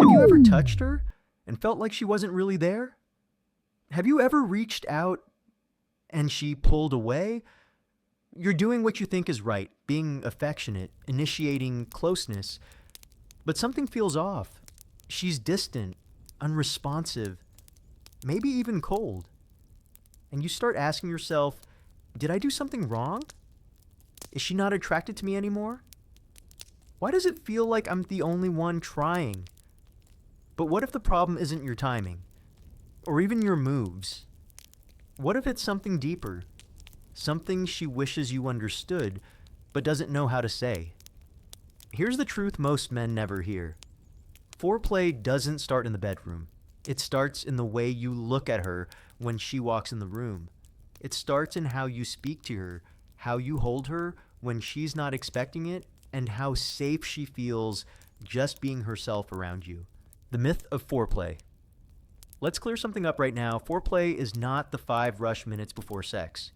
Have you ever touched her and felt like she wasn't really there? Have you ever reached out and she pulled away? You're doing what you think is right, being affectionate, initiating closeness, but something feels off. She's distant, unresponsive, maybe even cold. And you start asking yourself, did I do something wrong? Is she not attracted to me anymore? Why does it feel like I'm the only one trying? But what if the problem isn't your timing? Or even your moves? What if it's something deeper? Something she wishes you understood, but doesn't know how to say? Here's the truth most men never hear. Foreplay doesn't start in the bedroom. It starts in the way you look at her when she walks in the room. It starts in how you speak to her, how you hold her when she's not expecting it, and how safe she feels just being herself around you. The myth of foreplay. Let's clear something up right now. Foreplay is not the 5 rush minutes before sex.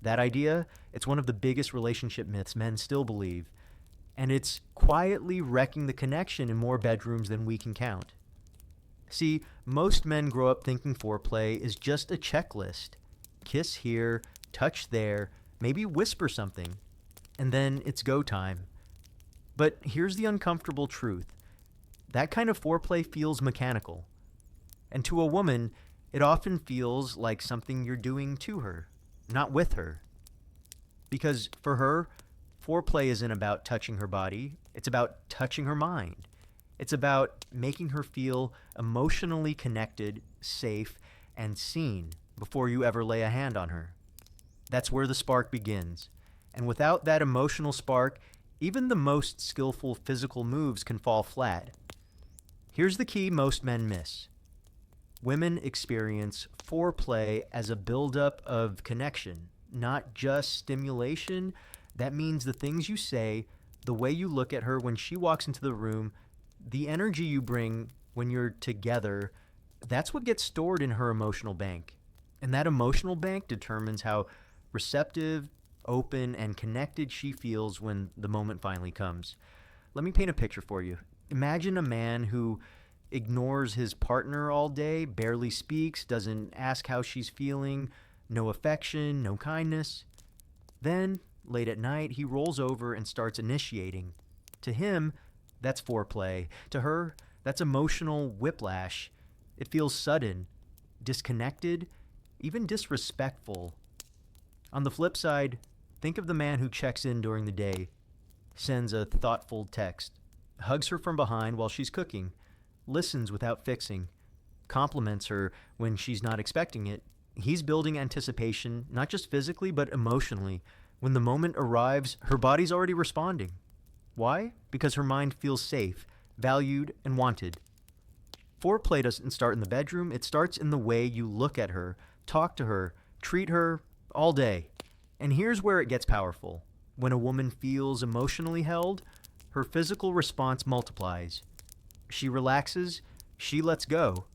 That idea, it's one of the biggest relationship myths men still believe, and it's quietly wrecking the connection in more bedrooms than we can count. See, most men grow up thinking foreplay is just a checklist. Kiss here, touch there, maybe whisper something, and then it's go time. But here's the uncomfortable truth. That kind of foreplay feels mechanical. And to a woman, it often feels like something you're doing to her, not with her. Because for her, foreplay isn't about touching her body, it's about touching her mind. It's about making her feel emotionally connected, safe, and seen before you ever lay a hand on her. That's where the spark begins. And without that emotional spark, even the most skillful physical moves can fall flat. Here's the key most men miss. Women experience foreplay as a buildup of connection, not just stimulation. That means the things you say, the way you look at her when she walks into the room, the energy you bring when you're together, that's what gets stored in her emotional bank. And that emotional bank determines how receptive, open, and connected she feels when the moment finally comes. Let me paint a picture for you. Imagine a man who ignores his partner all day, barely speaks, doesn't ask how she's feeling, no affection, no kindness. Then, late at night, he rolls over and starts initiating. To him, that's foreplay. To her, that's emotional whiplash. It feels sudden, disconnected, even disrespectful. On the flip side, think of the man who checks in during the day, sends a thoughtful text, hugs her from behind while she's cooking, listens without fixing, compliments her when she's not expecting it. He's building anticipation, not just physically, but emotionally. When the moment arrives, her body's already responding. Why? Because her mind feels safe, valued, and wanted. Foreplay doesn't start in the bedroom. It starts in the way you look at her, talk to her, treat her all day. And here's where it gets powerful. When a woman feels emotionally held, her physical response multiplies. She relaxes, she lets go.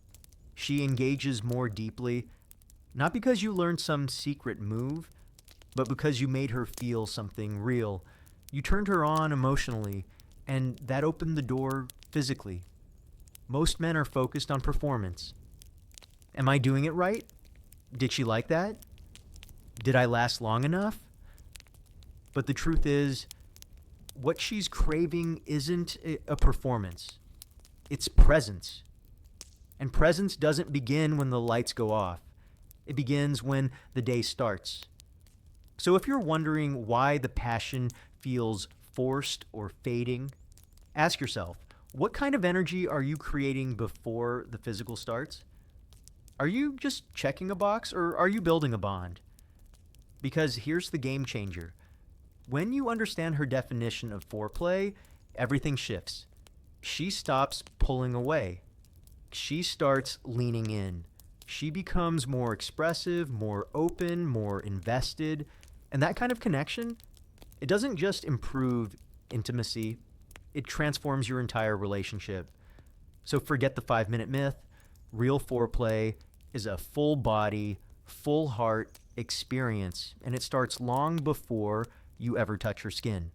She engages more deeply, not because you learned some secret move, but because you made her feel something real. You turned her on emotionally, and that opened the door physically. Most men are focused on performance. Am I doing it right? Did she like that? Did I last long enough? But the truth is, what she's craving isn't a performance. It's presence. And presence doesn't begin when the lights go off. It begins when the day starts. So if you're wondering why the passion feels forced or fading, ask yourself, what kind of energy are you creating before the physical starts? Are you just checking a box, or are you building a bond? Because here's the game changer. When you understand her definition of foreplay, everything shifts. She stops pulling away. She starts leaning in. She becomes more expressive, more open, more invested. And that kind of connection, it doesn't just improve intimacy, it transforms your entire relationship. So forget the 5-minute myth. Real foreplay is a full body, full heart experience, and it starts long before you ever touch her skin.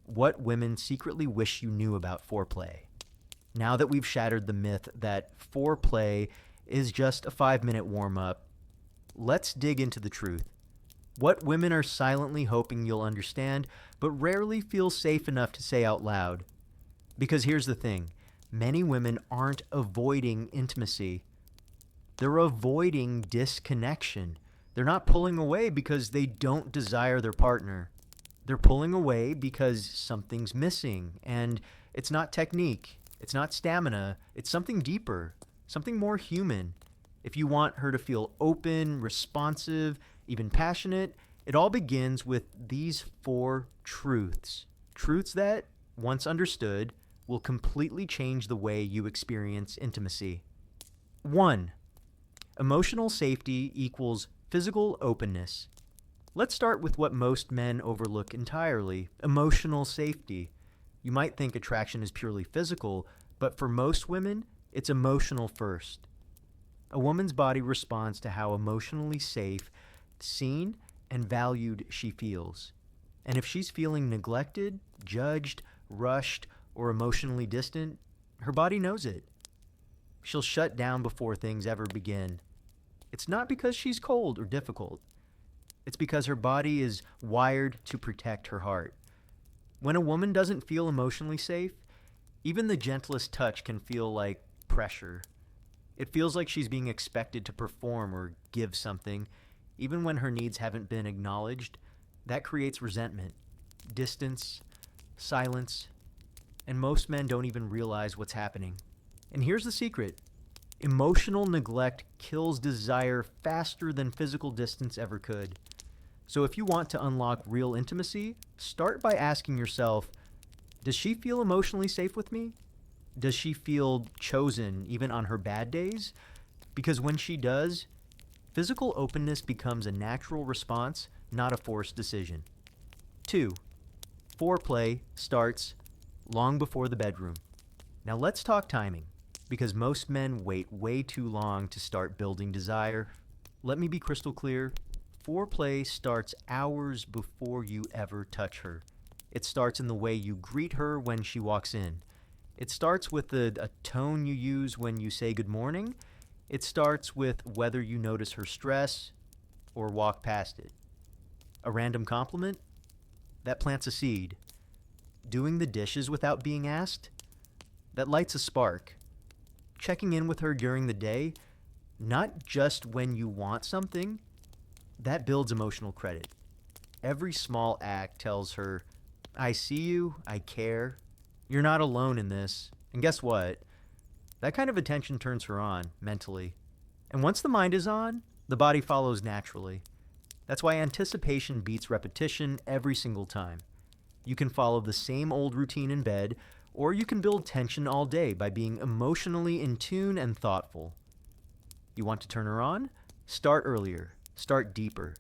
What women secretly wish you knew about foreplay. Now that we've shattered the myth that foreplay is just a 5-minute warm-up, let's dig into the truth. What women are silently hoping you'll understand, but rarely feel safe enough to say out loud. Because here's the thing, many women aren't avoiding intimacy. They're avoiding disconnection. They're not pulling away because they don't desire their partner. They're pulling away because something's missing, and it's not technique, it's not stamina, it's something deeper, something more human. If you want her to feel open, responsive, even passionate, it all begins with these 4 truths. Truths that, once understood, will completely change the way you experience intimacy. 1. Emotional safety equals physical openness. Let's start with what most men overlook entirely, emotional safety. You might think attraction is purely physical, but for most women, it's emotional first. A woman's body responds to how emotionally safe, seen, and valued she feels. And if she's feeling neglected, judged, rushed, or emotionally distant, her body knows it. She'll shut down before things ever begin. It's not because she's cold or difficult. It's because her body is wired to protect her heart. When a woman doesn't feel emotionally safe, even the gentlest touch can feel like pressure. It feels like she's being expected to perform or give something, even when her needs haven't been acknowledged. That creates resentment, distance, silence, and most men don't even realize what's happening. And here's the secret. Emotional neglect kills desire faster than physical distance ever could. So if you want to unlock real intimacy, start by asking yourself, does she feel emotionally safe with me? Does she feel chosen even on her bad days? Because when she does, physical openness becomes a natural response, not a forced decision. 2. Foreplay starts long before the bedroom. Now let's talk timing, because most men wait way too long to start building desire. Let me be crystal clear. Foreplay starts hours before you ever touch her. It starts in the way you greet her when she walks in. It starts with a tone you use when you say good morning. It starts with whether you notice her stress or walk past it. A random compliment? That plants a seed. Doing the dishes without being asked? That lights a spark. Checking in with her during the day, not just when you want something, that builds emotional credit. Every small act tells her, I see you, I care, you're not alone in this. And guess what? That kind of attention turns her on, mentally. And once the mind is on, the body follows naturally. That's why anticipation beats repetition every single time. You can follow the same old routine in bed, or you can build tension all day by being emotionally in tune and thoughtful. You want to turn her on? Start earlier. Start deeper.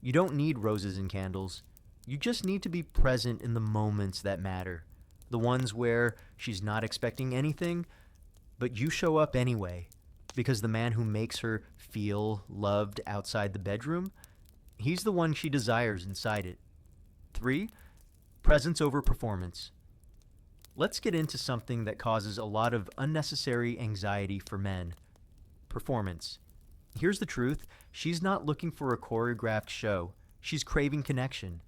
You don't need roses and candles. You just need to be present in the moments that matter. The ones where she's not expecting anything, but you show up anyway. Because the man who makes her feel loved outside the bedroom, he's the one she desires inside it. 3. Presence over performance. Let's get into something that causes a lot of unnecessary anxiety for men. Performance. Here's the truth. She's not looking for a choreographed show. She's craving connection.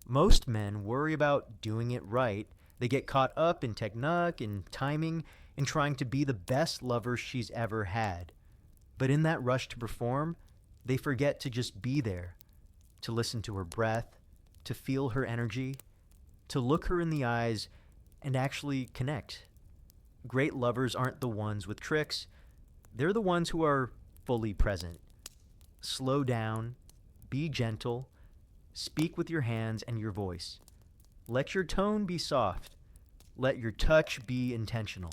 Most men worry about doing it right. They get caught up in technique and timing and trying to be the best lover she's ever had. But in that rush to perform, they forget to just be there, to listen to her breath, to feel her energy, to look her in the eyes and actually connect. Great lovers aren't the ones with tricks. They're the ones who are fully present. Slow down, be gentle, speak with your hands and your voice. Let your tone be soft. Let your touch be intentional.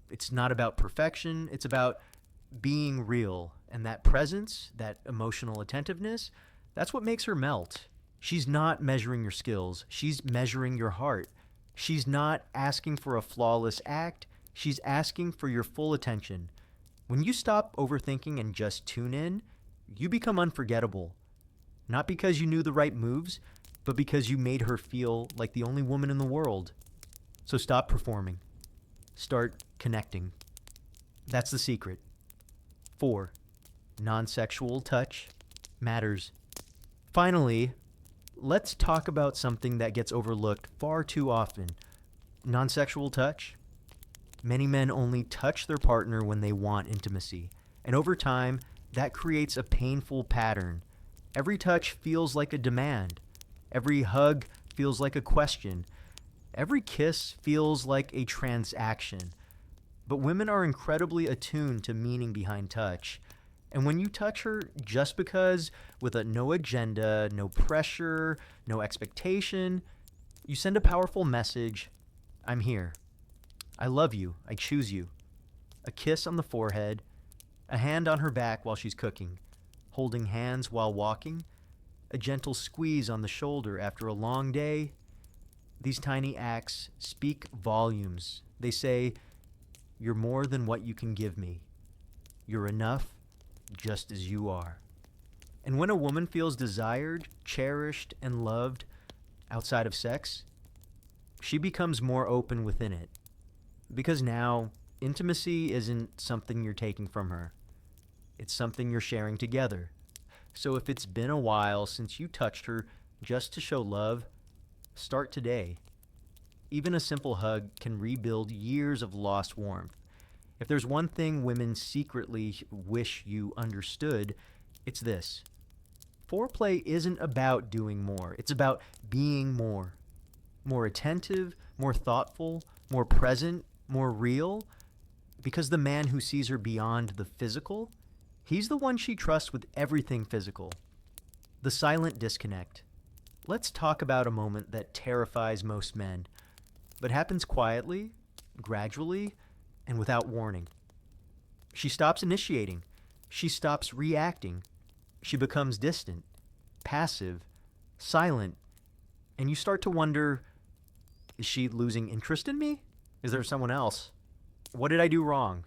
It's not about perfection, it's about being real. And that presence, that emotional attentiveness, that's what makes her melt. She's not measuring your skills, she's measuring your heart. She's not asking for a flawless act, she's asking for your full attention. When you stop overthinking and just tune in, you become unforgettable. Not because you knew the right moves, but because you made her feel like the only woman in the world. So stop performing. Start connecting. That's the secret. 4. Non-sexual touch matters. Finally, let's talk about something that gets overlooked far too often. Non-sexual touch. Many men only touch their partner when they want intimacy, and over time, that creates a painful pattern. Every touch feels like a demand. Every hug feels like a question. Every kiss feels like a transaction. But women are incredibly attuned to meaning behind touch. And when you touch her just because, with no agenda, no pressure, no expectation, you send a powerful message. I'm here. I love you. I choose you. A kiss on the forehead, a hand on her back while she's cooking, holding hands while walking, a gentle squeeze on the shoulder after a long day. These tiny acts speak volumes. They say, you're more than what you can give me. You're enough just as you are. And when a woman feels desired, cherished, and loved outside of sex, she becomes more open within it. Because now, intimacy isn't something you're taking from her. It's something you're sharing together. So if it's been a while since you touched her just to show love, start today. Even a simple hug can rebuild years of lost warmth. If there's one thing women secretly wish you understood, it's this. Foreplay isn't about doing more. It's about being more. More attentive, more thoughtful, more present, more real. Because the man who sees her beyond the physical, he's the one she trusts with everything physical. The silent disconnect. Let's talk about a moment that terrifies most men, but happens quietly, gradually, and without warning. She stops initiating. She stops reacting. She becomes distant, passive, silent, and you start to wonder, is she losing interest in me? Is there someone else? What did I do wrong?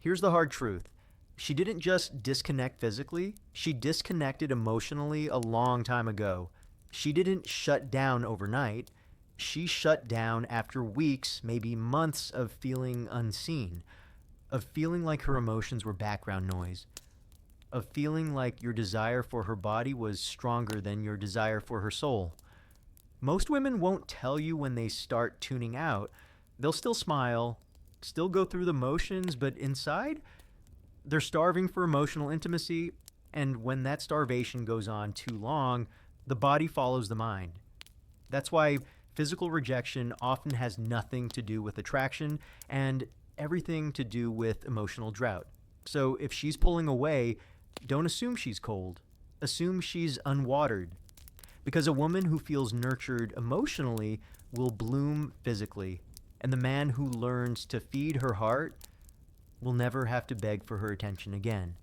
Here's the hard truth. She didn't just disconnect physically, she disconnected emotionally a long time ago. She didn't shut down overnight. She shut down after weeks, maybe months of feeling unseen, of feeling like her emotions were background noise, of feeling like your desire for her body was stronger than your desire for her soul. Most women won't tell you when they start tuning out. They'll still smile, still go through the motions, but inside, they're starving for emotional intimacy, and when that starvation goes on too long, the body follows the mind. That's why physical rejection often has nothing to do with attraction and everything to do with emotional drought. So if she's pulling away, don't assume she's cold. Assume she's unwatered. Because a woman who feels nurtured emotionally will bloom physically, and the man who learns to feed her heart will never have to beg for her attention again.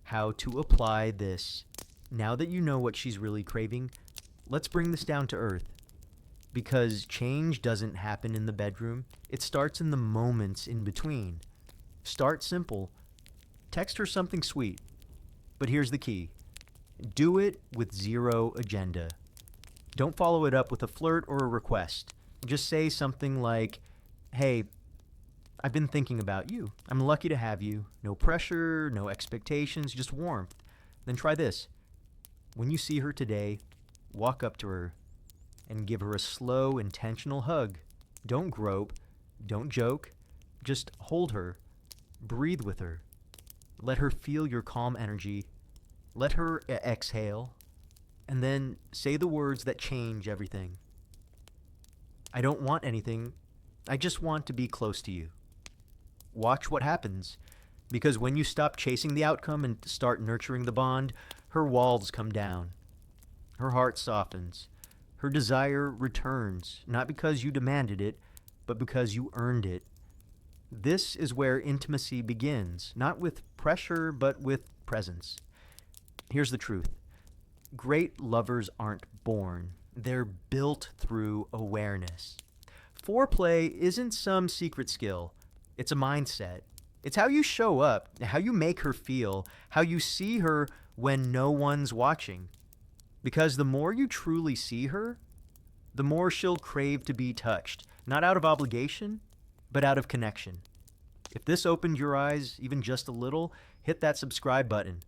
How to apply this. Now that you know what she's really craving, let's bring this down to earth. Because change doesn't happen in the bedroom, it starts in the moments in between. Start simple. Text her something sweet. But here's the key. Do it with zero agenda. Don't follow it up with a flirt or a request. Just say something like, hey, I've been thinking about you. I'm lucky to have you. No pressure, no expectations, just warmth. Then try this. When you see her today, walk up to her and give her a slow, intentional hug. Don't grope, don't joke, just hold her, breathe with her. Let her feel your calm energy. Let her exhale, and then say the words that change everything. I don't want anything. I just want to be close to you. Watch what happens, because when you stop chasing the outcome and start nurturing the bond, her walls come down. Her heart softens. Her desire returns, not because you demanded it, but because you earned it. This is where intimacy begins, not with pressure, but with presence. Here's the truth. Great lovers aren't born. They're built through awareness. Foreplay isn't some secret skill. It's a mindset. It's how you show up, how you make her feel, how you see her when no one's watching. Because the more you truly see her, the more she'll crave to be touched, not out of obligation, but out of connection. If this opened your eyes even just a little, hit that subscribe button.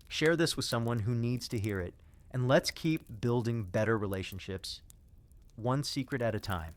Share this with someone who needs to hear it, and let's keep building better relationships, one secret at a time.